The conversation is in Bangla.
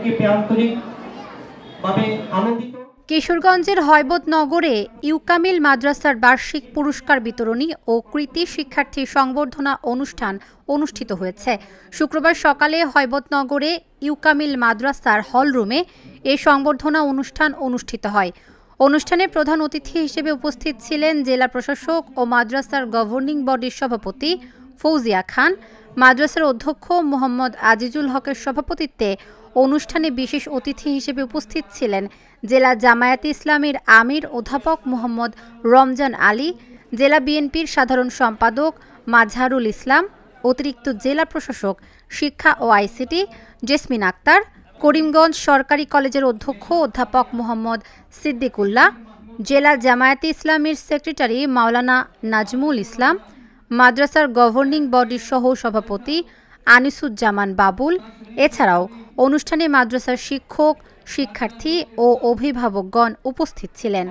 সবাইকে আন্তরিকভাবে আনন্দিত। কিশোরগঞ্জের হয়বতনগরে ইউকামিল মাদ্রাসার বার্ষিক পুরস্কার বিতরণী ও কৃতি শিক্ষার্থী সংবর্ধনা অনুষ্ঠান অনুষ্ঠিত হয়েছে। শুক্রবার সকালে হয়বতনগরে ইউকামিল মাদ্রাসার হলরুমে এ সংবর্ধনা অনুষ্ঠান অনুষ্ঠিত হয়। অনুষ্ঠানে প্রধান অতিথি হিসেবে উপস্থিত ছিলেন জেলা প্রশাসক ও মাদ্রাসার গভর্নিং বডির সভাপতি ফৌজিয়া খান। মাদ্রাসার অধ্যক্ষ মোহাম্মদ আজিজুল হকের সভাপতিত্বে অনুষ্ঠানে বিশেষ অতিথি হিসেবে উপস্থিত ছিলেন জেলা জামায়াতে ইসলামীর আমির অধ্যাপক মোহাম্মদ রমজান আলী, জেলা বিএনপির সাধারণ সম্পাদক মাজহারুল ইসলাম, অতিরিক্ত জেলা প্রশাসক শিক্ষা ও আইসিটি জেসমিন আক্তার, করিমগঞ্জ সরকারি কলেজের অধ্যক্ষ অধ্যাপক মোহাম্মদ সিদ্দিকুল্লাহ, জেলা জামায়াতে ইসলামীর সেক্রেটারি মাওলানা নাজমুল ইসলাম, মাদ্রাসার গভর্নিং বডির সহ সভাপতি আনিসুজ্জামান বাবুল। এছাড়াও অনুষ্ঠানে মাদ্রাসার শিক্ষক, শিক্ষার্থী ও অভিভাবকগণ উপস্থিত ছিলেন।